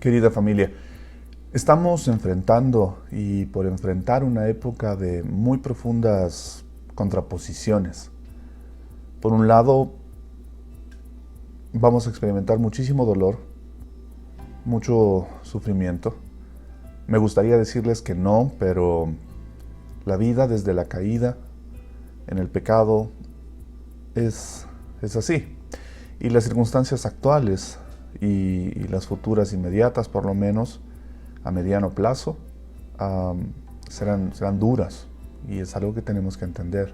Querida familia, estamos enfrentando y por enfrentar una época de muy profundas contraposiciones. Por un lado, vamos a experimentar muchísimo dolor, mucho sufrimiento. Me gustaría decirles que no, pero la vida desde la caída en el pecado es así. Y las circunstancias actuales y las futuras inmediatas, por lo menos a mediano plazo, serán duras, y es algo que tenemos que entender.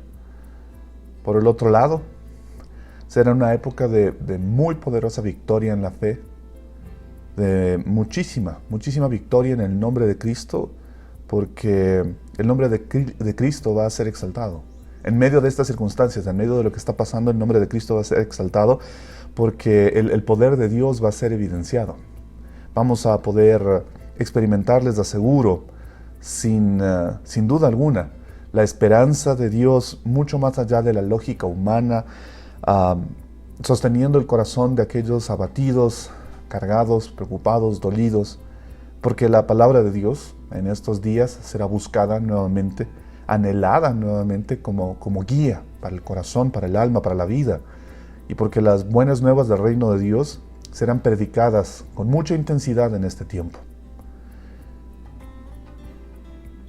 Por el otro lado, será una época de muy poderosa victoria en la fe, de muchísima victoria en el nombre de Cristo, porque el nombre de Cristo va a ser exaltado. En medio de estas circunstancias, en medio de lo que está pasando, el nombre de Cristo va a ser exaltado, porque el poder de Dios va a ser evidenciado. Vamos a poder experimentar, les aseguro, sin duda alguna, la esperanza de Dios mucho más allá de la lógica humana, sosteniendo el corazón de aquellos abatidos, cargados, preocupados, dolidos, porque la palabra de Dios en estos días será buscada nuevamente, anhelada nuevamente como guía para el corazón, para el alma, para la vida, y porque las buenas nuevas del reino de Dios serán predicadas con mucha intensidad en este tiempo.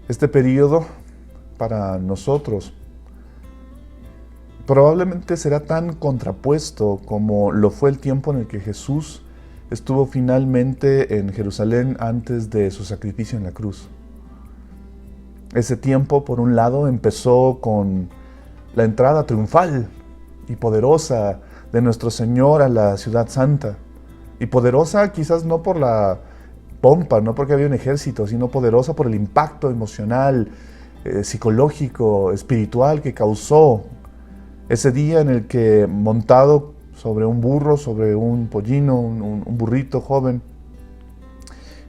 Este periodo para nosotros probablemente será tan contrapuesto como lo fue el tiempo en el que Jesús estuvo finalmente en Jerusalén antes de su sacrificio en la cruz. Ese tiempo, por un lado, empezó con la entrada triunfal y poderosa de nuestro Señor a la ciudad santa. Y poderosa quizás no por la pompa, no porque había un ejército, sino poderosa por el impacto emocional, psicológico, espiritual que causó ese día en el que, montado sobre un burro, sobre un pollino, un burrito joven,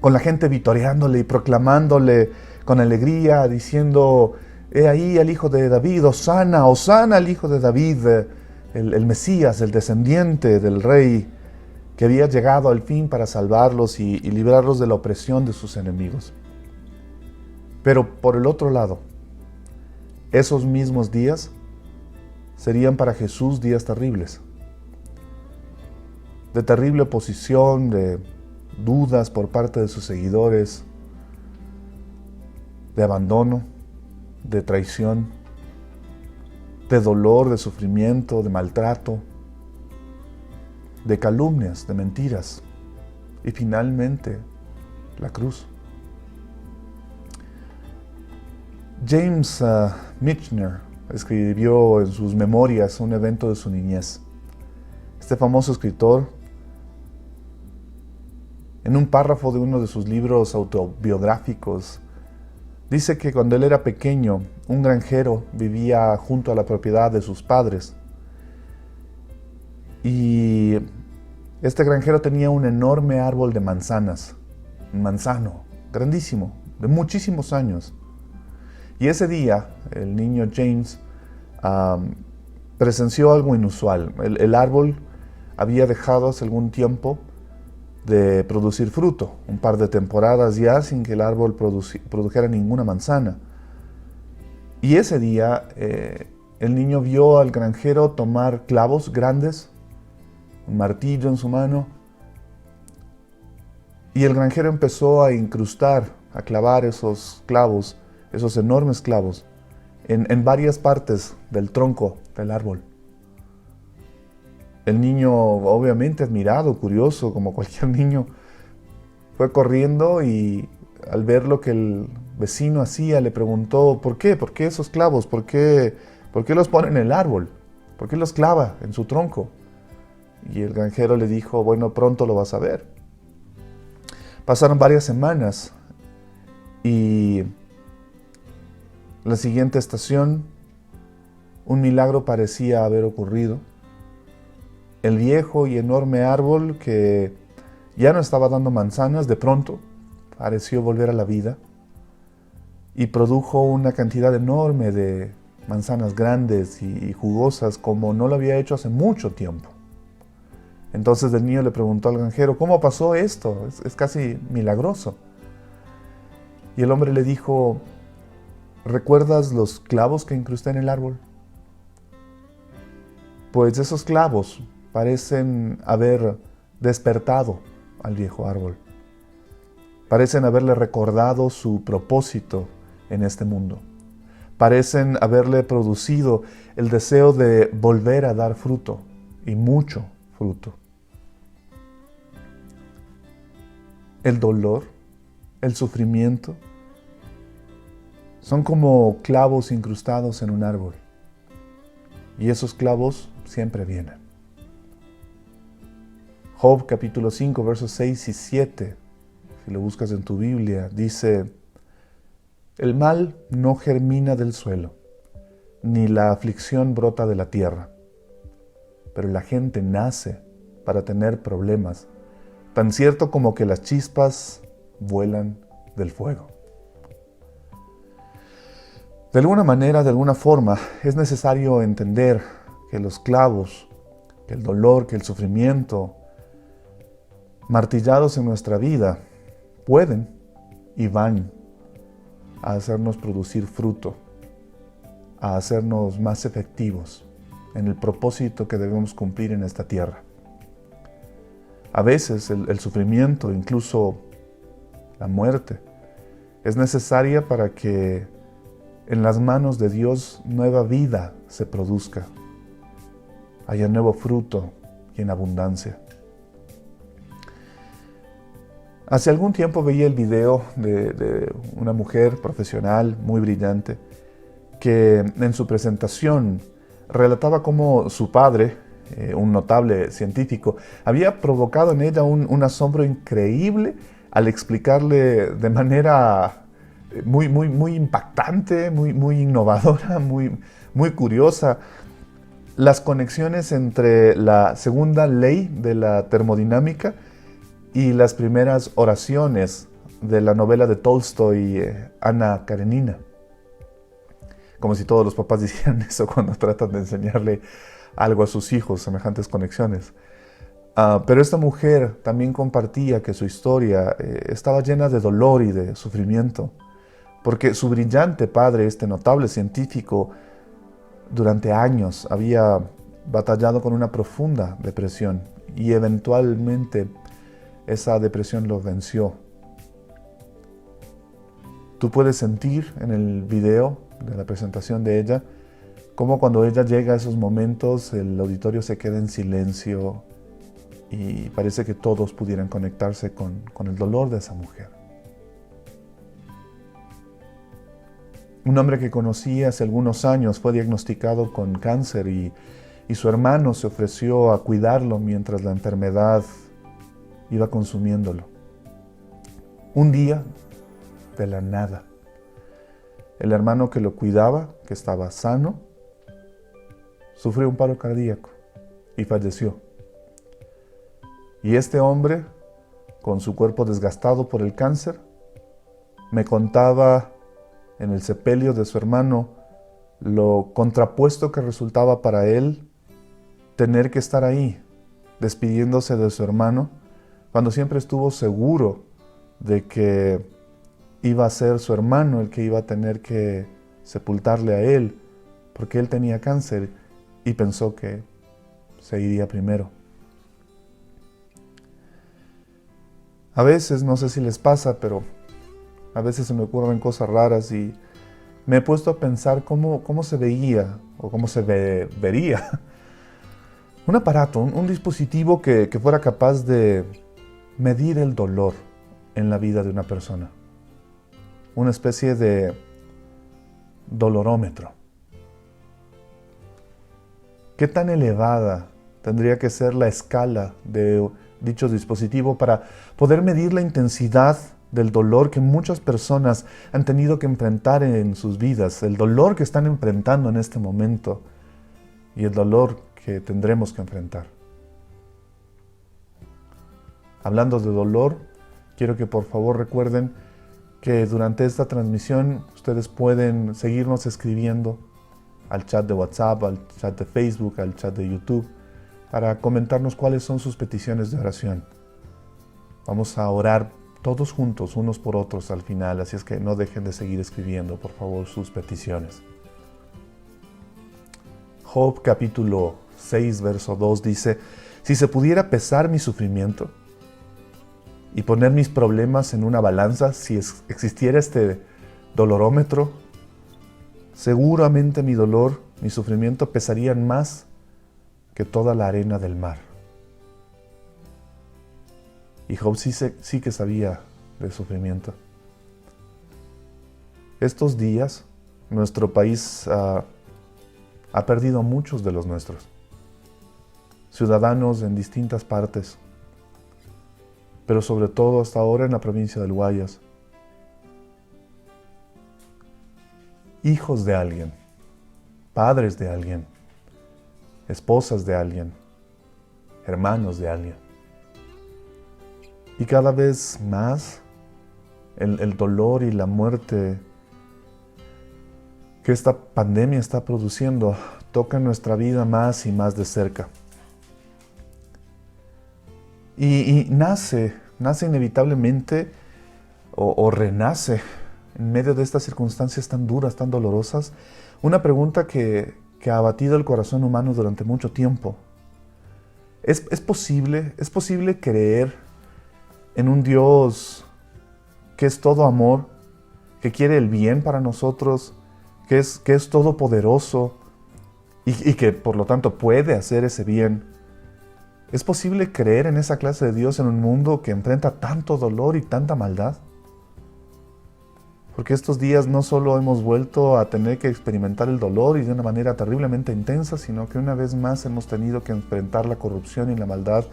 con la gente vitoreándole y proclamándole con alegría, diciendo: he ahí al hijo de David, Hosana, Hosana al hijo de David, el Mesías, el descendiente del rey, que había llegado al fin para salvarlos y librarlos de la opresión de sus enemigos. Pero por el otro lado, esos mismos días serían para Jesús días terribles, de terrible oposición, de dudas por parte de sus seguidores, de abandono, de traición, de dolor, de sufrimiento, de maltrato, de calumnias, de mentiras, y finalmente la cruz. James Michener escribió en sus memorias un evento de su niñez. Este famoso escritor, en un párrafo de uno de sus libros autobiográficos, dice que cuando él era pequeño, un granjero vivía junto a la propiedad de sus padres. Y este granjero tenía un enorme árbol de manzanas, un manzano, grandísimo, de muchísimos años. Y ese día, el niño James presenció algo inusual. El árbol había dejado hace algún tiempo de producir fruto, un par de temporadas ya sin que el árbol produjera ninguna manzana. Y ese día el niño vio al granjero tomar clavos grandes, un martillo en su mano, y el granjero empezó a incrustar, a clavar esos clavos, esos enormes clavos, en varias partes del tronco del árbol. El niño, obviamente admirado, curioso, como cualquier niño, fue corriendo y al ver lo que el vecino hacía, le preguntó: ¿por qué? ¿Por qué esos clavos? ¿Por qué los pone en el árbol? ¿Por qué los clava en su tronco? Y el granjero le dijo: bueno, pronto lo vas a ver. Pasaron varias semanas y la siguiente estación, un milagro parecía haber ocurrido. El viejo y enorme árbol, que ya no estaba dando manzanas, de pronto pareció volver a la vida y produjo una cantidad enorme de manzanas grandes y jugosas como no lo había hecho hace mucho tiempo. Entonces el niño le preguntó al granjero, ¿cómo pasó esto? Es casi milagroso. Y el hombre le dijo, ¿recuerdas los clavos que incrusté en el árbol? Pues esos clavos parecen haber despertado al viejo árbol. Parecen haberle recordado su propósito en este mundo. Parecen haberle producido el deseo de volver a dar fruto, y mucho fruto. El dolor, el sufrimiento, son como clavos incrustados en un árbol. Y esos clavos siempre vienen. Job capítulo 5, versos 6 y 7, si lo buscas en tu Biblia, dice: el mal no germina del suelo, ni la aflicción brota de la tierra. Pero la gente nace para tener problemas, tan cierto como que las chispas vuelan del fuego. De alguna manera, de alguna forma, es necesario entender que los clavos, que el dolor, que el sufrimiento, martillados en nuestra vida, pueden y van a hacernos producir fruto, a hacernos más efectivos en el propósito que debemos cumplir en esta tierra. A veces el sufrimiento, incluso la muerte, es necesaria para que en las manos de Dios nueva vida se produzca, haya nuevo fruto y en abundancia. Hace algún tiempo veía el video de una mujer profesional muy brillante que en su presentación relataba cómo su padre, un notable científico, había provocado en ella un asombro increíble al explicarle de manera muy impactante, muy innovadora, muy curiosa, las conexiones entre la segunda ley de la termodinámica y las primeras oraciones de la novela de Tolstoy, Ana Karenina. Como si todos los papás hicieran eso cuando tratan de enseñarle algo a sus hijos, semejantes conexiones. Pero esta mujer también compartía que su historia estaba llena de dolor y de sufrimiento, porque su brillante padre, este notable científico, durante años había batallado con una profunda depresión y eventualmente esa depresión lo venció. Tú puedes sentir en el video de la presentación de ella cómo cuando ella llega a esos momentos el auditorio se queda en silencio y parece que todos pudieran conectarse con el dolor de esa mujer. Un hombre que conocí hace algunos años fue diagnosticado con cáncer y su hermano se ofreció a cuidarlo mientras la enfermedad iba consumiéndolo. Un día, de la nada, el hermano que lo cuidaba, que estaba sano, sufrió un paro cardíaco y falleció. Y este hombre, con su cuerpo desgastado por el cáncer, me contaba en el sepelio de su hermano lo contrapuesto que resultaba para él tener que estar ahí, despidiéndose de su hermano, cuando siempre estuvo seguro de que iba a ser su hermano el que iba a tener que sepultarle a él, porque él tenía cáncer y pensó que se iría primero. A veces, no sé si les pasa, pero a veces se me ocurren cosas raras y me he puesto a pensar cómo se veía o cómo se vería un aparato, un dispositivo que fuera capaz de medir el dolor en la vida de una persona. Una especie de dolorómetro. ¿Qué tan elevada tendría que ser la escala de dicho dispositivo para poder medir la intensidad del dolor que muchas personas han tenido que enfrentar en sus vidas, el dolor que están enfrentando en este momento y el dolor que tendremos que enfrentar? Hablando de dolor, quiero que por favor recuerden que durante esta transmisión ustedes pueden seguirnos escribiendo al chat de WhatsApp, al chat de Facebook, al chat de YouTube, para comentarnos cuáles son sus peticiones de oración. Vamos a orar todos juntos, unos por otros al final, así es que no dejen de seguir escribiendo, por favor, sus peticiones. Job capítulo 6, verso 2 dice: si se pudiera pesar mi sufrimiento y poner mis problemas en una balanza, si existiera este dolorómetro, seguramente mi dolor, mi sufrimiento pesarían más que toda la arena del mar. Y Job sí que sabía de sufrimiento. Estos días, nuestro país ha perdido a muchos de los nuestros. Ciudadanos en distintas partes, pero sobre todo hasta ahora en la provincia del Guayas. Hijos de alguien, padres de alguien, esposas de alguien, hermanos de alguien. Y cada vez más el dolor y la muerte que esta pandemia está produciendo toca nuestra vida más y más de cerca. Y nace inevitablemente o renace en medio de estas circunstancias tan duras, tan dolorosas, una pregunta que ha abatido el corazón humano durante mucho tiempo. ¿Es posible creer en un Dios que es todo amor, que quiere el bien para nosotros, que es todopoderoso y que por lo tanto puede hacer ese bien? ¿Es posible creer en esa clase de Dios en un mundo que enfrenta tanto dolor y tanta maldad? Porque estos días no solo hemos vuelto a tener que experimentar el dolor y de una manera terriblemente intensa, sino que una vez más hemos tenido que enfrentar la corrupción y la maldad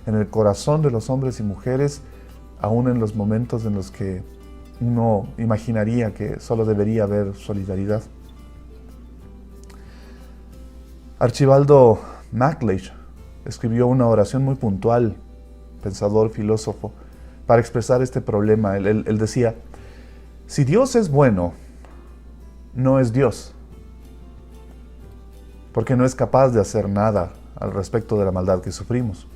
en el corazón de los hombres y mujeres, aún en los momentos en los que uno imaginaría que solo debería haber solidaridad. Archibaldo MacLeish escribió una oración muy puntual, pensador, filósofo, para expresar este problema. Él decía: si Dios es bueno, no es Dios, porque no es capaz de hacer nada al respecto de la maldad que sufrimos.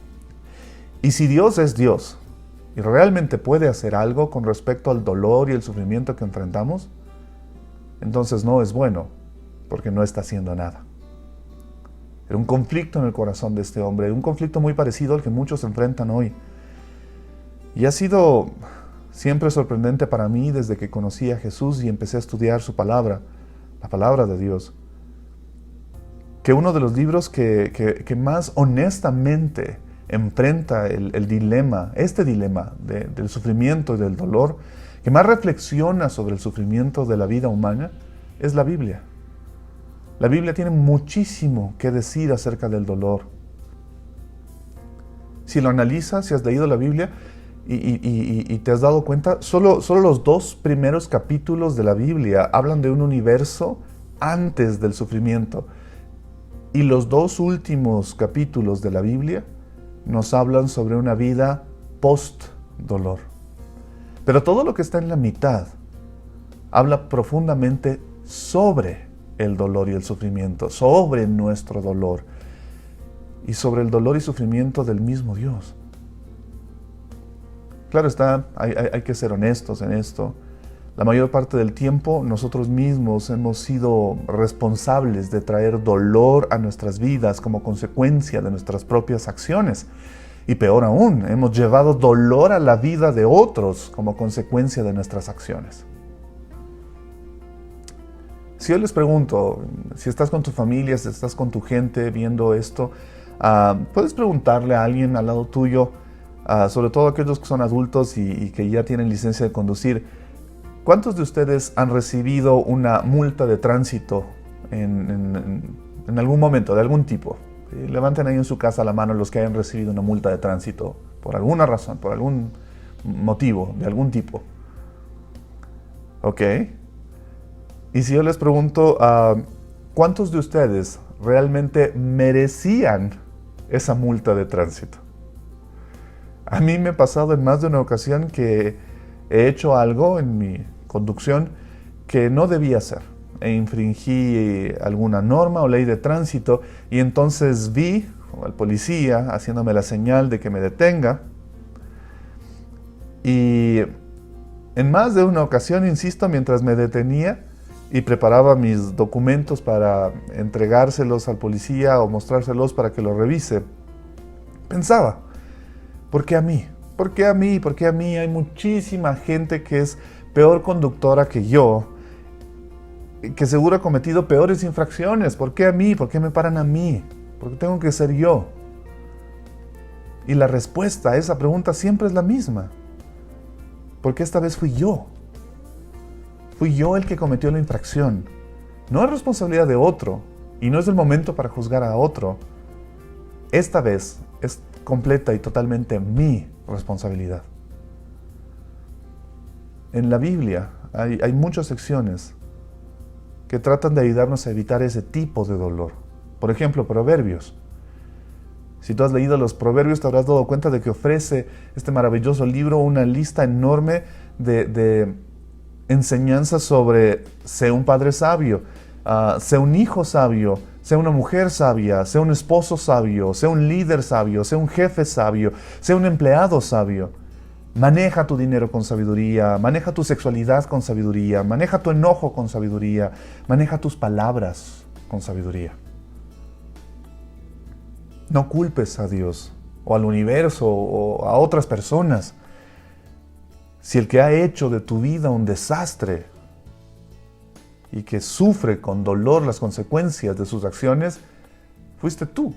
Y si Dios es Dios y realmente puede hacer algo con respecto al dolor y el sufrimiento que enfrentamos, entonces no es bueno, porque no está haciendo nada. Era un conflicto en el corazón de este hombre, un conflicto muy parecido al que muchos enfrentan hoy. Y ha sido siempre sorprendente para mí desde que conocí a Jesús y empecé a estudiar su palabra, la palabra de Dios, que uno de los libros que más honestamente enfrenta el dilema, este dilema del sufrimiento y del dolor, que más reflexiona sobre el sufrimiento de la vida humana, es la Biblia. La Biblia tiene muchísimo que decir acerca del dolor. Si lo analizas, si has leído la Biblia y te has dado cuenta, solo los 2 primeros capítulos de la Biblia hablan de un universo antes del sufrimiento. Y los 2 últimos capítulos de la Biblia nos hablan sobre una vida post-dolor. Pero todo lo que está en la mitad habla profundamente sobre el dolor y el sufrimiento, sobre nuestro dolor y sobre el dolor y sufrimiento del mismo Dios. Claro está, hay que ser honestos en esto. La mayor parte del tiempo nosotros mismos hemos sido responsables de traer dolor a nuestras vidas como consecuencia de nuestras propias acciones. Y peor aún, hemos llevado dolor a la vida de otros como consecuencia de nuestras acciones. Si yo les pregunto, si estás con tu familia, si estás con tu gente viendo esto, puedes preguntarle a alguien al lado tuyo, sobre todo aquellos que son adultos y que ya tienen licencia de conducir, ¿cuántos de ustedes han recibido una multa de tránsito en algún momento, de algún tipo? Levanten ahí en su casa la mano los que hayan recibido una multa de tránsito por alguna razón, por algún motivo, de algún tipo. ¿Ok? Y si yo les pregunto, ¿cuántos de ustedes realmente merecían esa multa de tránsito? A mí me ha pasado en más de una ocasión que he hecho algo en mi conducción que no debía hacer. E infringí alguna norma o ley de tránsito y entonces vi o al policía haciéndome la señal de que me detenga. Y en más de una ocasión, insisto, mientras me detenía y preparaba mis documentos para entregárselos al policía o mostrárselos para que lo revise, pensaba, ¿por qué a mí? ¿Por qué a mí? ¿Por qué a mí? Hay muchísima gente que es peor conductora que yo, que seguro ha cometido peores infracciones. ¿Por qué a mí? ¿Por qué me paran a mí? ¿Por qué tengo que ser yo? Y la respuesta a esa pregunta siempre es la misma. Porque esta vez fui yo. Fui yo el que cometió la infracción. No es responsabilidad de otro, y no es el momento para juzgar a otro. Esta vez es completa y totalmente mi responsabilidad. En la Biblia hay muchas secciones que tratan de ayudarnos a evitar ese tipo de dolor. Por ejemplo, Proverbios. Si tú has leído los Proverbios, te habrás dado cuenta de que ofrece este maravilloso libro una lista enorme de enseñanzas sobre sé un padre sabio, sé un hijo sabio, sé una mujer sabia, sé un esposo sabio, sé un líder sabio, sé un jefe sabio, sé un empleado sabio. Maneja tu dinero con sabiduría, maneja tu sexualidad con sabiduría, maneja tu enojo con sabiduría, maneja tus palabras con sabiduría. No culpes a Dios o al universo o a otras personas. Si el que ha hecho de tu vida un desastre y que sufre con dolor las consecuencias de sus acciones, fuiste tú.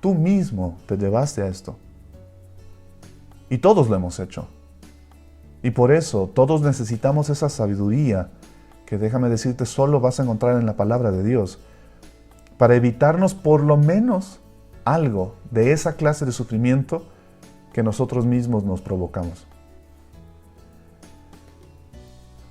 Tú mismo te llevaste a esto. Y todos lo hemos hecho. Y por eso todos necesitamos esa sabiduría que, déjame decirte, solo vas a encontrar en la palabra de Dios, para evitarnos por lo menos algo de esa clase de sufrimiento que nosotros mismos nos provocamos.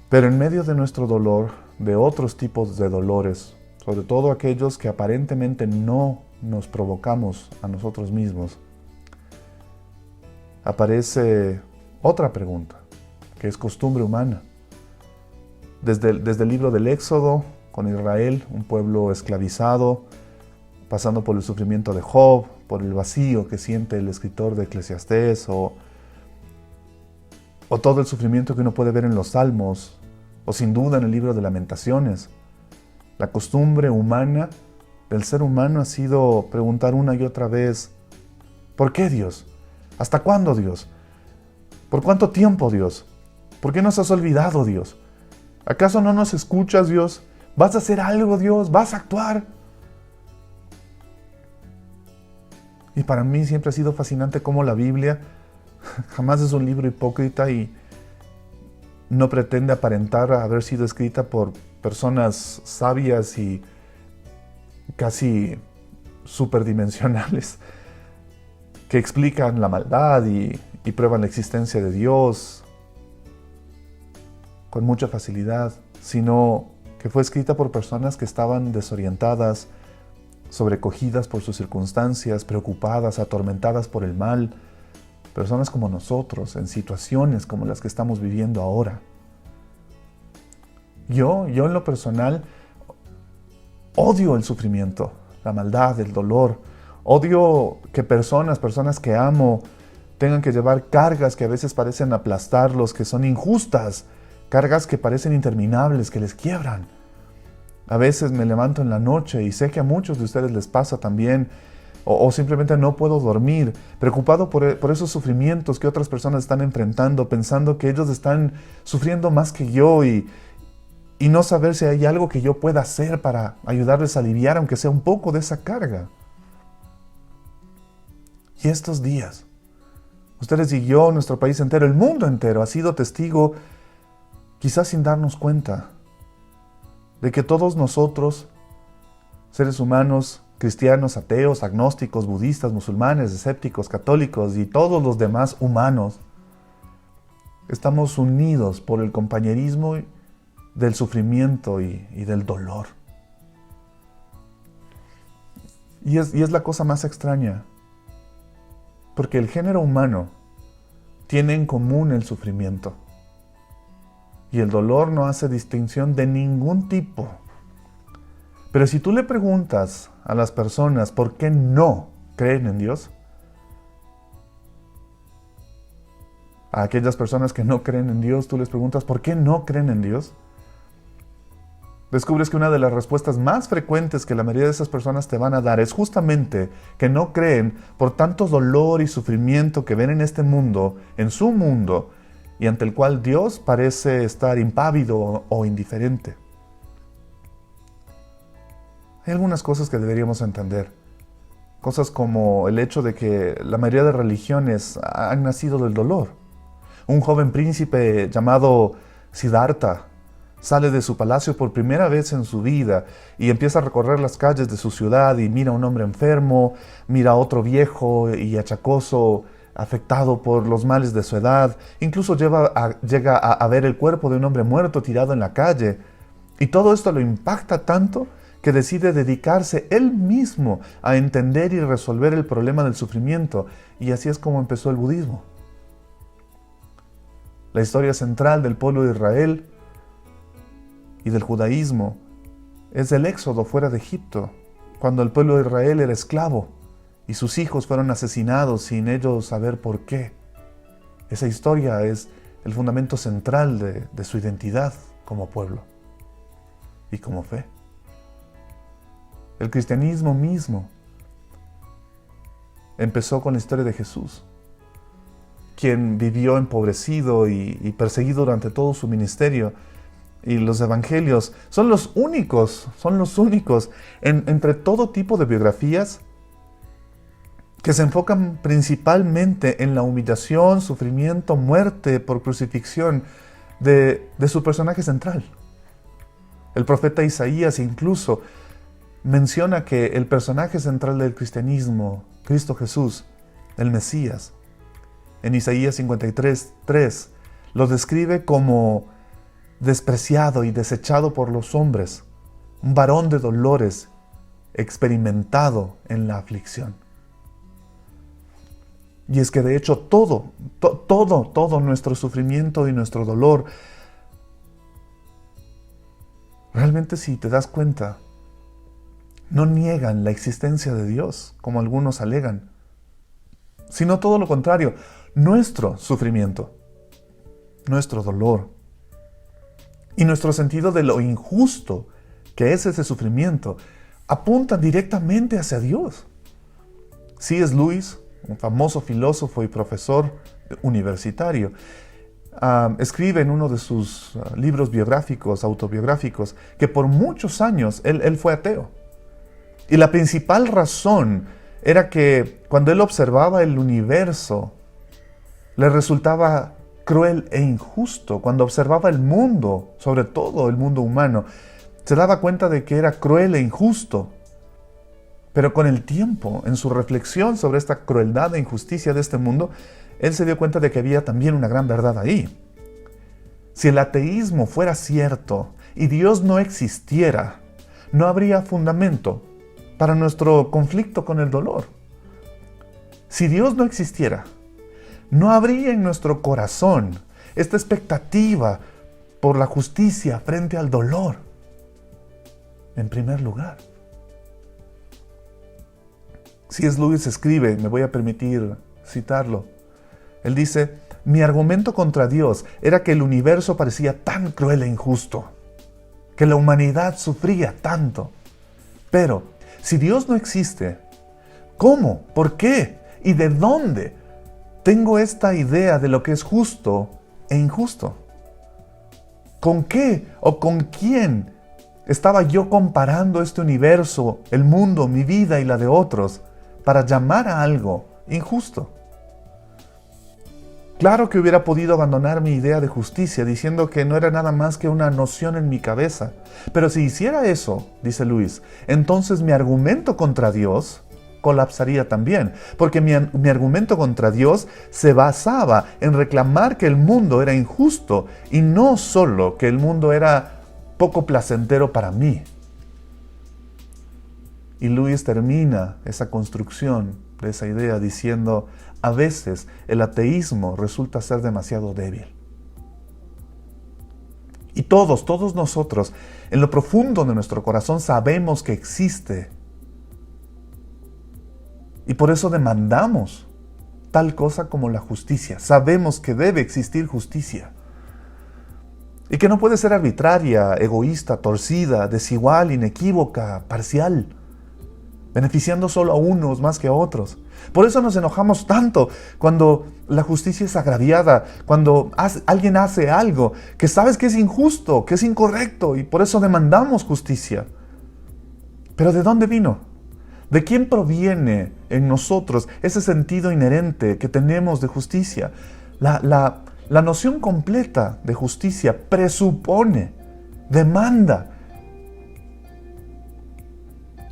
Pero en medio de nuestro dolor, de otros tipos de dolores, sobre todo aquellos que aparentemente no nos provocamos a nosotros mismos, aparece otra pregunta, que es costumbre humana. Desde el libro del Éxodo, con Israel, un pueblo esclavizado, pasando por el sufrimiento de Job, por el vacío que siente el escritor de Eclesiastés, o todo el sufrimiento que uno puede ver en los Salmos, o sin duda en el libro de Lamentaciones. La costumbre humana del ser humano ha sido preguntar una y otra vez, ¿por qué, Dios? ¿Hasta cuándo, Dios? ¿Por cuánto tiempo, Dios? ¿Por qué nos has olvidado, Dios? ¿Acaso no nos escuchas, Dios? ¿Vas a hacer algo, Dios? ¿Vas a actuar? Y para mí siempre ha sido fascinante cómo la Biblia jamás es un libro hipócrita y no pretende aparentar haber sido escrita por personas sabias y casi superdimensionales, que explican la maldad y prueban la existencia de Dios con mucha facilidad, sino que fue escrita por personas que estaban desorientadas, sobrecogidas por sus circunstancias, preocupadas, atormentadas por el mal, personas como nosotros, en situaciones como las que estamos viviendo ahora. Yo en lo personal odio el sufrimiento, la maldad, el dolor. Odio que personas que amo, tengan que llevar cargas que a veces parecen aplastarlos, que son injustas, cargas que parecen interminables, que les quiebran. A veces me levanto en la noche y sé que a muchos de ustedes les pasa también, o simplemente no puedo dormir, preocupado por esos sufrimientos que otras personas están enfrentando, pensando que ellos están sufriendo más que yo y no saber si hay algo que yo pueda hacer para ayudarles a aliviar, aunque sea un poco de esa carga. Y estos días, ustedes y yo, nuestro país entero, el mundo entero, ha sido testigo, quizás sin darnos cuenta, de que todos nosotros, seres humanos, cristianos, ateos, agnósticos, budistas, musulmanes, escépticos, católicos y todos los demás humanos, estamos unidos por el compañerismo del sufrimiento y del dolor. Y es la cosa más extraña, porque el género humano tiene en común el sufrimiento. Y el dolor no hace distinción de ningún tipo. Pero si tú le preguntas a las personas por qué no creen en Dios. A aquellas personas que no creen en Dios, tú les preguntas, ¿por qué no creen en Dios? Descubres que una de las respuestas más frecuentes que la mayoría de esas personas te van a dar es justamente que no creen por tanto dolor y sufrimiento que ven en este mundo, en su mundo, y ante el cual Dios parece estar impávido o indiferente. Hay algunas cosas que deberíamos entender. Cosas como el hecho de que la mayoría de religiones han nacido del dolor. Un joven príncipe llamado Siddhartha sale de su palacio por primera vez en su vida y empieza a recorrer las calles de su ciudad y mira a un hombre enfermo, mira a otro viejo y achacoso, afectado por los males de su edad. Incluso llega a ver el cuerpo de un hombre muerto tirado en la calle. Y todo esto lo impacta tanto que decide dedicarse él mismo a entender y resolver el problema del sufrimiento. Y así es como empezó el budismo. La historia central del pueblo de Israel y del judaísmo es el éxodo fuera de Egipto, cuando el pueblo de Israel era esclavo y sus hijos fueron asesinados sin ellos saber por qué. Esa historia es el fundamento central de su identidad como pueblo y como fe. El cristianismo mismo empezó con la historia de Jesús, quien vivió empobrecido y perseguido durante todo su ministerio. Y los evangelios son los únicos entre todo tipo de biografías que se enfocan principalmente en la humillación, sufrimiento, muerte por crucifixión de su personaje central. El profeta Isaías incluso menciona que el personaje central del cristianismo, Cristo Jesús, el Mesías, en Isaías 53:3, lo describe como despreciado y desechado por los hombres, un varón de dolores, experimentado en la aflicción. Y es que de hecho todo nuestro sufrimiento y nuestro dolor, realmente si te das cuenta, no niegan la existencia de Dios, como algunos alegan, sino todo lo contrario. Nuestro sufrimiento, nuestro dolor y nuestro sentido de lo injusto que es ese sufrimiento apuntan directamente hacia Dios. C.S. Lewis, un famoso filósofo y profesor universitario, escribe en uno de sus libros autobiográficos, que por muchos años él fue ateo. Y la principal razón era que cuando él observaba el universo, le resultaba cruel e injusto. Cuando observaba el mundo, sobre todo el mundo humano, se daba cuenta de que era cruel e injusto. Pero con el tiempo, en su reflexión sobre esta crueldad e injusticia de este mundo, él se dio cuenta de que había también una gran verdad ahí. Si el ateísmo fuera cierto y Dios no existiera, no habría fundamento para nuestro conflicto con el dolor. Si Dios no existiera, no habría en nuestro corazón esta expectativa por la justicia frente al dolor, en primer lugar. C.S. Lewis escribe, me voy a permitir citarlo. Él dice: mi argumento contra Dios era que el universo parecía tan cruel e injusto, que la humanidad sufría tanto. Pero, si Dios no existe, ¿cómo? ¿Por qué? ¿Y de dónde tengo esta idea de lo que es justo e injusto? ¿Con qué o con quién estaba yo comparando este universo, el mundo, mi vida y la de otros, para llamar a algo injusto? Claro que hubiera podido abandonar mi idea de justicia diciendo que no era nada más que una noción en mi cabeza. Pero si hiciera eso, dice Luis, entonces mi argumento contra Dios colapsaría también, porque mi argumento contra Dios se basaba en reclamar que el mundo era injusto y no solo que el mundo era poco placentero para mí. Y Luis termina esa construcción de esa idea diciendo: a veces el ateísmo resulta ser demasiado débil. Y todos nosotros, en lo profundo de nuestro corazón, sabemos que existe Y por eso demandamos tal cosa como la justicia. Sabemos que debe existir justicia. Y que no puede ser arbitraria, egoísta, torcida, desigual, inequívoca, parcial, beneficiando solo a unos más que a otros. Por eso nos enojamos tanto cuando la justicia es agraviada, cuando alguien hace algo que sabes que es injusto, que es incorrecto, y por eso demandamos justicia. ¿Pero de dónde vino? ¿De quién proviene en nosotros ese sentido inherente que tenemos de justicia? La noción completa de justicia presupone, demanda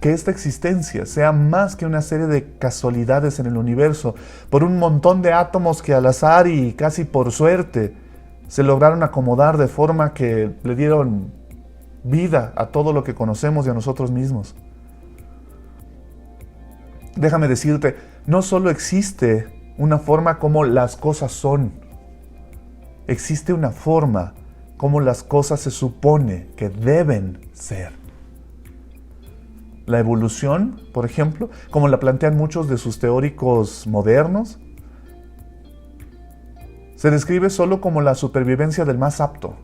que esta existencia sea más que una serie de casualidades en el universo, por un montón de átomos que al azar y casi por suerte se lograron acomodar de forma que le dieron vida a todo lo que conocemos y a nosotros mismos. Déjame decirte, no solo existe una forma como las cosas son, existe una forma como las cosas se supone que deben ser. La evolución, por ejemplo, como la plantean muchos de sus teóricos modernos, se describe solo como la supervivencia del más apto.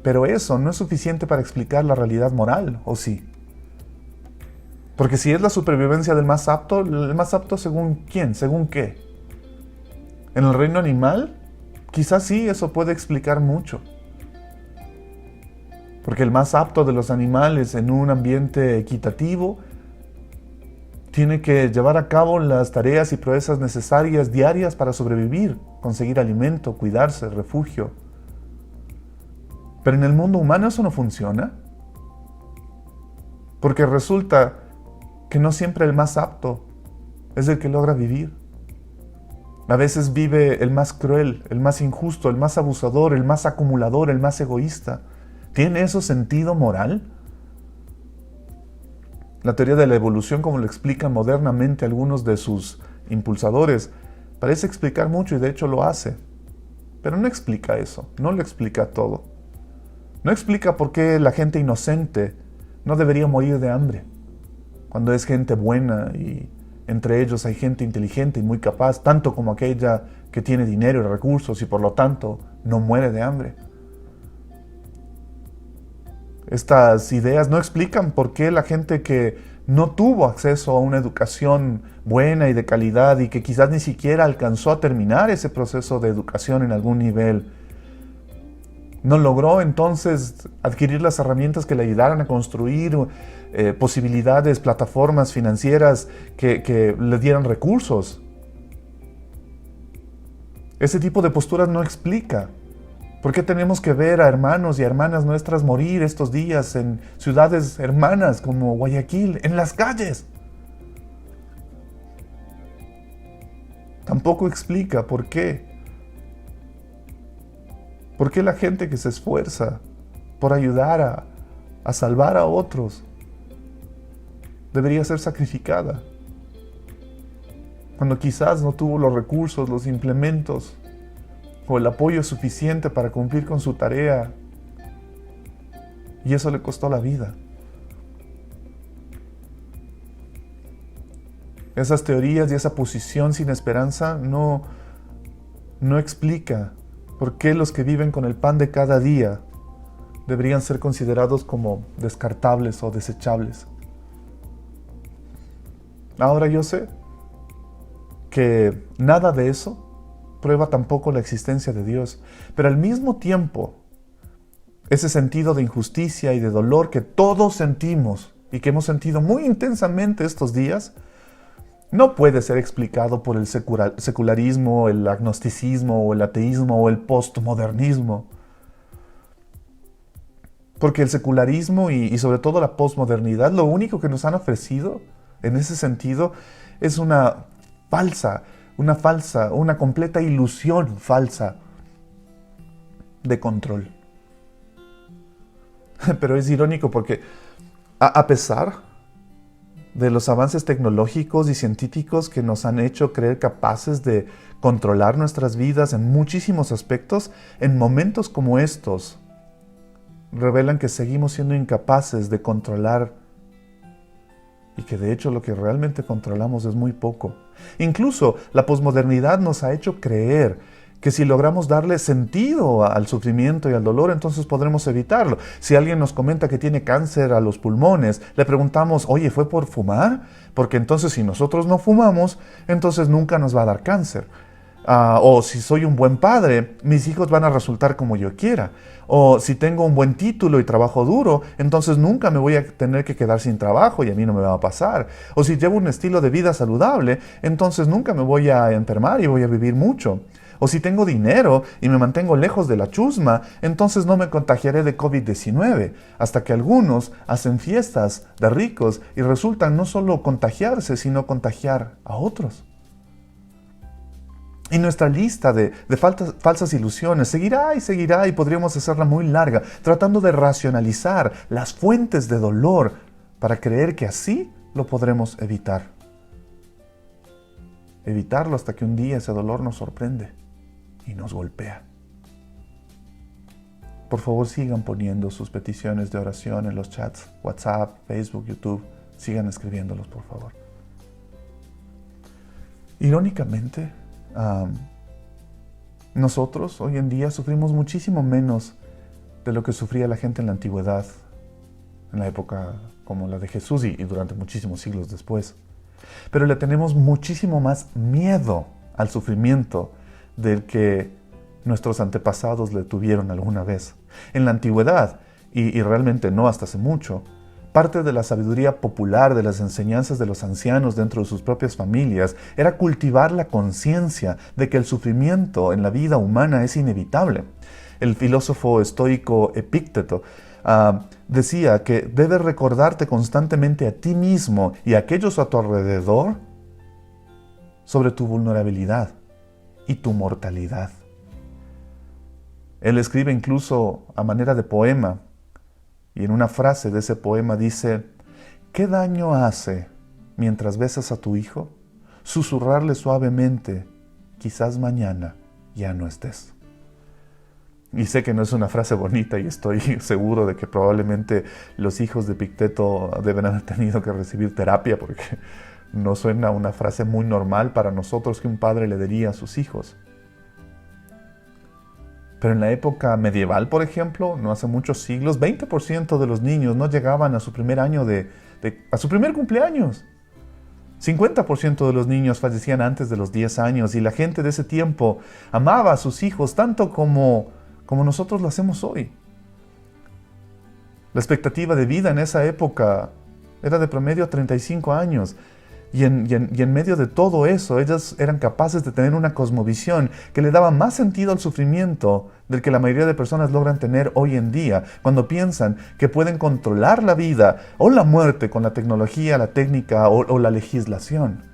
Pero eso no es suficiente para explicar la realidad moral, ¿o sí? Porque si es la supervivencia del más apto, ¿el más apto según quién? ¿Según qué? ¿En el reino animal? Quizás sí, eso puede explicar mucho. Porque el más apto de los animales en un ambiente equitativo tiene que llevar a cabo las tareas y proezas necesarias diarias para sobrevivir, conseguir alimento, cuidarse, refugio. Pero en el mundo humano eso no funciona. Porque resulta que no siempre el más apto es el que logra vivir. A veces vive el más cruel, el más injusto, el más abusador, el más acumulador, el más egoísta. ¿Tiene eso sentido moral? La teoría de la evolución, como lo explican modernamente algunos de sus impulsadores, parece explicar mucho y de hecho lo hace. Pero no explica eso, no lo explica todo. No explica por qué la gente inocente no debería morir de hambre, cuando es gente buena y entre ellos hay gente inteligente y muy capaz, tanto como aquella que tiene dinero y recursos y por lo tanto no muere de hambre. Estas ideas no explican por qué la gente que no tuvo acceso a una educación buena y de calidad y que quizás ni siquiera alcanzó a terminar ese proceso de educación en algún nivel, no logró entonces adquirir las herramientas que le ayudaran a construir posibilidades, plataformas financieras que le dieran recursos. Ese tipo de posturas no explica por qué tenemos que ver a hermanos y hermanas nuestras morir estos días en ciudades hermanas como Guayaquil, en las calles. Tampoco explica por qué. ¿Por qué la gente que se esfuerza por ayudar a salvar a otros debería ser sacrificada? Cuando quizás no tuvo los recursos, los implementos o el apoyo suficiente para cumplir con su tarea y eso le costó la vida. Esas teorías y esa posición sin esperanza no explica por qué los que viven con el pan de cada día deberían ser considerados como descartables o desechables. Ahora yo sé que nada de eso prueba tampoco la existencia de Dios, pero al mismo tiempo, ese sentido de injusticia y de dolor que todos sentimos y que hemos sentido muy intensamente estos días, no puede ser explicado por el secularismo, el agnosticismo o el ateísmo o el postmodernismo. Porque el secularismo y sobre todo la postmodernidad, lo único que nos han ofrecido en ese sentido es una completa ilusión falsa de control. Pero es irónico porque a pesar de los avances tecnológicos y científicos que nos han hecho creer capaces de controlar nuestras vidas en muchísimos aspectos, en momentos como estos, revelan que seguimos siendo incapaces de controlar y que de hecho lo que realmente controlamos es muy poco. Incluso la posmodernidad nos ha hecho creer que si logramos darle sentido al sufrimiento y al dolor, entonces podremos evitarlo. Si alguien nos comenta que tiene cáncer a los pulmones, le preguntamos, oye, ¿fue por fumar? Porque entonces si nosotros no fumamos, entonces nunca nos va a dar cáncer. O si soy un buen padre, mis hijos van a resultar como yo quiera. O si tengo un buen título y trabajo duro, entonces nunca me voy a tener que quedar sin trabajo y a mí no me va a pasar. O si llevo un estilo de vida saludable, entonces nunca me voy a enfermar y voy a vivir mucho. O si tengo dinero y me mantengo lejos de la chusma, entonces no me contagiaré de COVID-19, hasta que algunos hacen fiestas de ricos y resultan no solo contagiarse, sino contagiar a otros. Y nuestra lista de falsas ilusiones seguirá y podríamos hacerla muy larga, tratando de racionalizar las fuentes de dolor para creer que así lo podremos evitar. Evitarlo hasta que un día ese dolor nos sorprende y nos golpea. Por favor, sigan poniendo sus peticiones de oración en los chats, WhatsApp, Facebook, YouTube. Sigan escribiéndolos, por favor. Irónicamente, nosotros hoy en día sufrimos muchísimo menos de lo que sufría la gente en la antigüedad, en la época como la de Jesús y durante muchísimos siglos después. Pero le tenemos muchísimo más miedo al sufrimiento del que nuestros antepasados le tuvieron alguna vez. En la antigüedad, y realmente no hasta hace mucho, parte de la sabiduría popular, de las enseñanzas de los ancianos dentro de sus propias familias, era cultivar la conciencia de que el sufrimiento en la vida humana es inevitable. El filósofo estoico Epicteto decía que debes recordarte constantemente a ti mismo y a aquellos a tu alrededor sobre tu vulnerabilidad y tu mortalidad. Él escribe incluso a manera de poema, y en una frase de ese poema dice: ¿qué daño hace mientras besas a tu hijo susurrarle suavemente, quizás mañana ya no estés? Y sé que no es una frase bonita y estoy seguro de que probablemente los hijos de Epicteto deben haber tenido que recibir terapia, porque no suena una frase muy normal para nosotros que un padre le diría a sus hijos. Pero en la época medieval, por ejemplo, no hace muchos siglos, 20% de los niños no llegaban a su primer año a su primer cumpleaños. 50% de los niños fallecían antes de los 10 años y la gente de ese tiempo amaba a sus hijos tanto como nosotros lo hacemos hoy. La expectativa de vida en esa época era de promedio 35 años. Y en medio de todo eso, ellas eran capaces de tener una cosmovisión que le daba más sentido al sufrimiento del que la mayoría de personas logran tener hoy en día, cuando piensan que pueden controlar la vida o la muerte con la tecnología, la técnica o la legislación.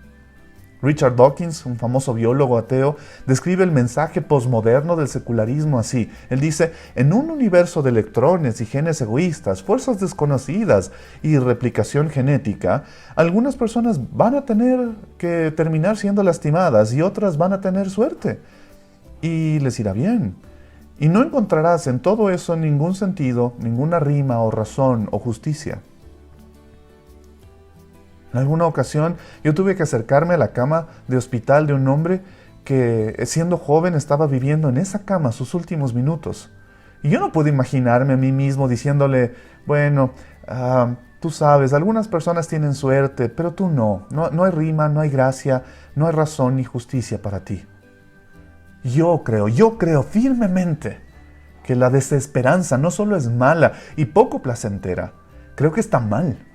Richard Dawkins, un famoso biólogo ateo, describe el mensaje posmoderno del secularismo así. Él dice: en un universo de electrones y genes egoístas, fuerzas desconocidas y replicación genética, algunas personas van a tener que terminar siendo lastimadas y otras van a tener suerte. Y les irá bien. Y no encontrarás en todo eso ningún sentido, ninguna rima o razón o justicia. En alguna ocasión yo tuve que acercarme a la cama de hospital de un hombre que, siendo joven, estaba viviendo en esa cama sus últimos minutos. Y yo no pude imaginarme a mí mismo diciéndole: bueno, tú sabes, algunas personas tienen suerte, pero tú no. No hay rima, no hay gracia, no hay razón ni justicia para ti. Yo creo firmemente que la desesperanza no solo es mala y poco placentera, creo que está mal.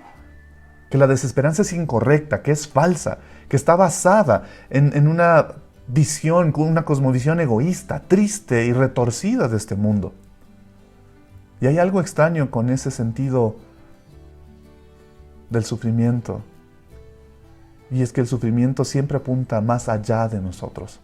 Que la desesperanza es incorrecta, que es falsa, que está basada en una visión, una cosmovisión egoísta, triste y retorcida de este mundo. Y hay algo extraño con ese sentido del sufrimiento. Y es que el sufrimiento siempre apunta más allá de nosotros.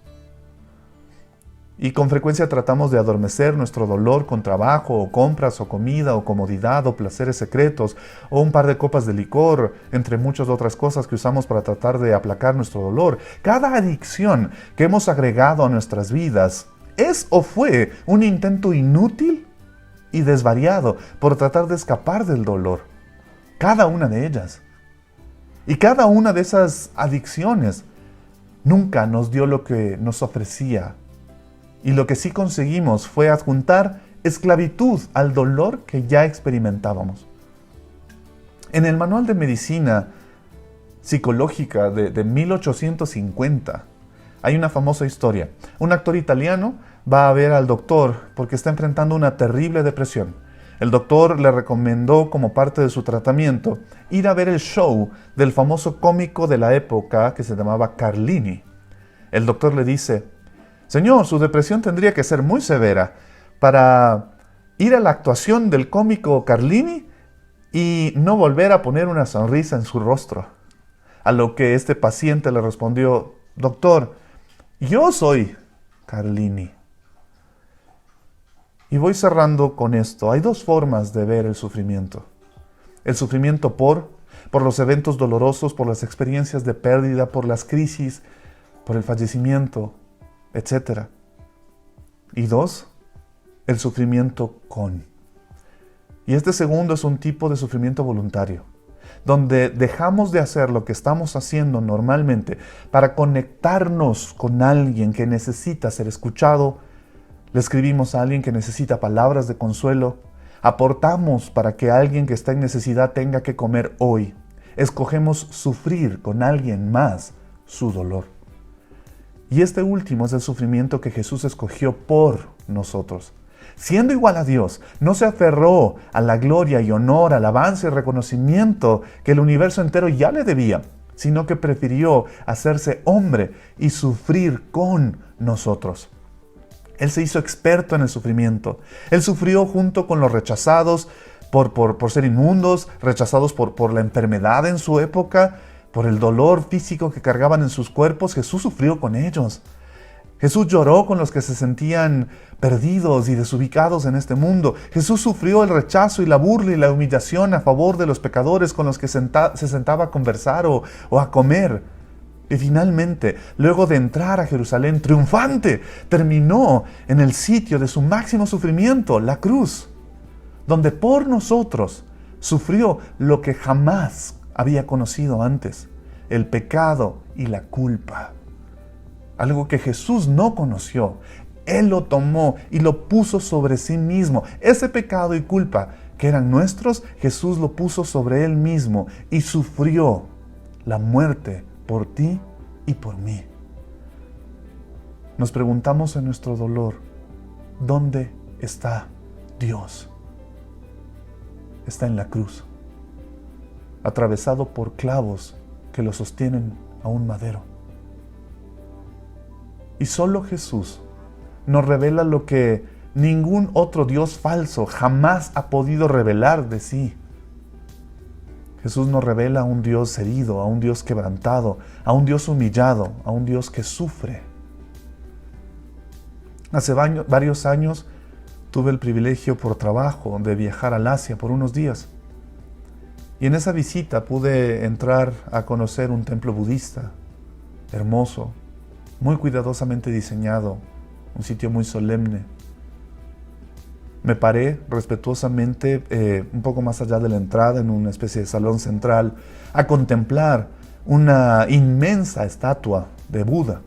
Y con frecuencia tratamos de adormecer nuestro dolor con trabajo, o compras, o comida, o comodidad, o placeres secretos, o un par de copas de licor, entre muchas otras cosas que usamos para tratar de aplacar nuestro dolor. Cada adicción que hemos agregado a nuestras vidas es o fue un intento inútil y desvariado por tratar de escapar del dolor. Cada una de ellas. Y cada una de esas adicciones nunca nos dio lo que nos ofrecía. Y lo que sí conseguimos fue adjuntar esclavitud al dolor que ya experimentábamos. En el Manual de Medicina Psicológica de 1850 hay una famosa historia. Un actor italiano va a ver al doctor porque está enfrentando una terrible depresión. El doctor le recomendó como parte de su tratamiento ir a ver el show del famoso cómico de la época que se llamaba Carlini. El doctor le dice: «Señor, su depresión tendría que ser muy severa para ir a la actuación del cómico Carlini y no volver a poner una sonrisa en su rostro». A lo que este paciente le respondió: «Doctor, yo soy Carlini». Y voy cerrando con esto. Hay dos formas de ver el sufrimiento. El sufrimiento por los eventos dolorosos, por las experiencias de pérdida, por las crisis, por el fallecimiento, etc. Y dos, el sufrimiento con. Y este segundo es un tipo de sufrimiento voluntario, donde dejamos de hacer lo que estamos haciendo normalmente para conectarnos con alguien que necesita ser escuchado. Le escribimos a alguien que necesita palabras de consuelo. Aportamos para que alguien que está en necesidad tenga que comer hoy. Escogemos sufrir con alguien más su dolor. Y este último es el sufrimiento que Jesús escogió por nosotros. Siendo igual a Dios, no se aferró a la gloria y honor, alabanza y reconocimiento que el universo entero ya le debía, sino que prefirió hacerse hombre y sufrir con nosotros. Él se hizo experto en el sufrimiento. Él sufrió junto con los rechazados por ser inmundos, rechazados por la enfermedad en su época, por el dolor físico que cargaban en sus cuerpos. Jesús sufrió con ellos. Jesús lloró con los que se sentían perdidos y desubicados en este mundo. Jesús sufrió el rechazo y la burla y la humillación a favor de los pecadores con los que se sentaba a conversar o a comer. Y finalmente, luego de entrar a Jerusalén triunfante, terminó en el sitio de su máximo sufrimiento, la cruz, donde por nosotros sufrió lo que jamás había conocido antes, el pecado y la culpa. Algo que Jesús no conoció. Él lo tomó y lo puso sobre sí mismo. Ese pecado y culpa que eran nuestros, Jesús lo puso sobre Él mismo y sufrió la muerte por ti y por mí. Nos preguntamos en nuestro dolor, ¿dónde está Dios? Está en la cruz, atravesado por clavos que lo sostienen a un madero. Y solo Jesús nos revela lo que ningún otro Dios falso jamás ha podido revelar de sí. Jesús nos revela a un Dios herido, a un Dios quebrantado, a un Dios humillado, a un Dios que sufre. Hace varios años tuve el privilegio por trabajo de viajar al Asia por unos días. Y en esa visita pude entrar a conocer un templo budista, hermoso, muy cuidadosamente diseñado, un sitio muy solemne. Me paré respetuosamente un poco más allá de la entrada, en una especie de salón central, a contemplar una inmensa estatua de Buda.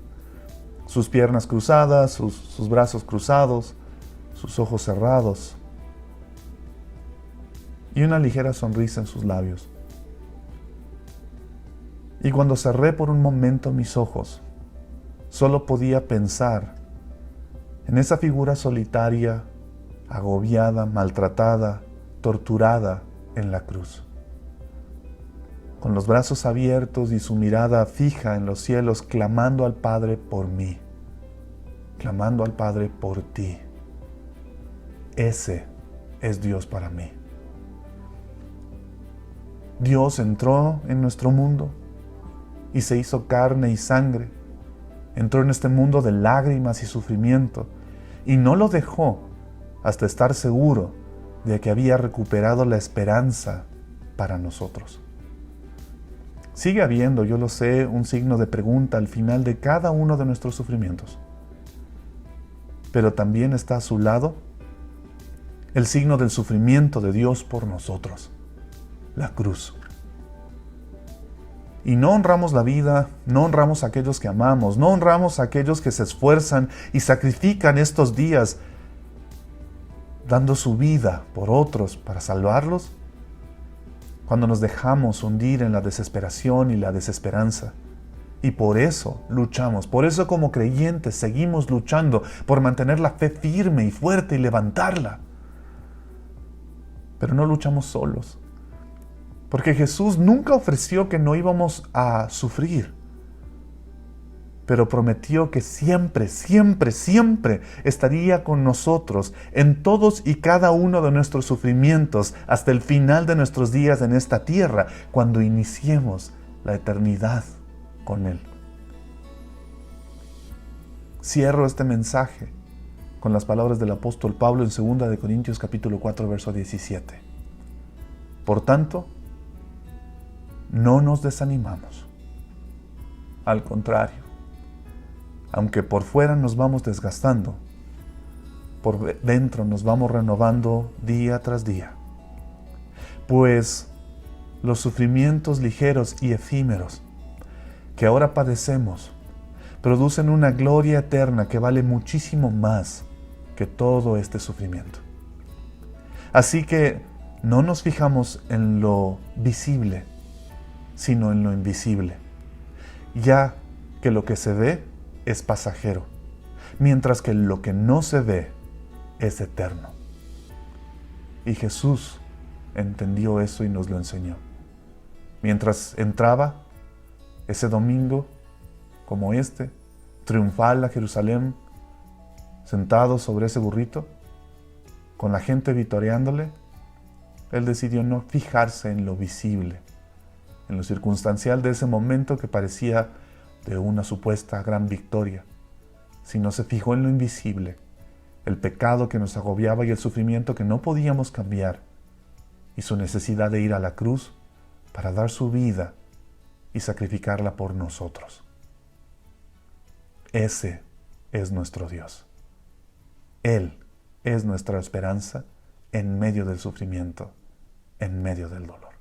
Sus piernas cruzadas, sus brazos cruzados, sus ojos cerrados y una ligera sonrisa en sus labios. Y cuando cerré por un momento mis ojos, solo podía pensar en esa figura solitaria, agobiada, maltratada, torturada en la cruz. Con los brazos abiertos y su mirada fija en los cielos, clamando al Padre por mí, clamando al Padre por ti. Ese es Dios para mí. Dios entró en nuestro mundo y se hizo carne y sangre. Entró en este mundo de lágrimas y sufrimiento y no lo dejó hasta estar seguro de que había recuperado la esperanza para nosotros. Sigue habiendo, yo lo sé, un signo de pregunta al final de cada uno de nuestros sufrimientos. Pero también está a su lado el signo del sufrimiento de Dios por nosotros, la cruz. Y no honramos la vida, no honramos a aquellos que amamos, no honramos a aquellos que se esfuerzan y sacrifican estos días dando su vida por otros para salvarlos. Cuando nos dejamos hundir en la desesperación y la desesperanza. Y por eso luchamos, por eso como creyentes seguimos luchando por mantener la fe firme y fuerte y levantarla. Pero no luchamos solos. Porque Jesús nunca ofreció que no íbamos a sufrir, pero prometió que siempre, siempre, siempre estaría con nosotros en todos y cada uno de nuestros sufrimientos hasta el final de nuestros días en esta tierra, cuando iniciemos la eternidad con Él. Cierro este mensaje con las palabras del apóstol Pablo en 2 de Corintios capítulo 4, verso 17. Por tanto, no nos desanimamos. Al contrario, aunque por fuera nos vamos desgastando, por dentro nos vamos renovando día tras día. Pues los sufrimientos ligeros y efímeros que ahora padecemos producen una gloria eterna que vale muchísimo más que todo este sufrimiento. Así que no nos fijamos en lo visible, sino en lo invisible, ya que lo que se ve es pasajero, mientras que lo que no se ve es eterno. Y Jesús entendió eso y nos lo enseñó. Mientras entraba ese domingo, como este, triunfal a Jerusalén, sentado sobre ese burrito, con la gente vitoreándole, Él decidió no fijarse en lo visible, en lo circunstancial de ese momento que parecía de una supuesta gran victoria, sino se fijó en lo invisible, el pecado que nos agobiaba y el sufrimiento que no podíamos cambiar, y su necesidad de ir a la cruz para dar su vida y sacrificarla por nosotros. Ese es nuestro Dios. Él es nuestra esperanza en medio del sufrimiento, en medio del dolor.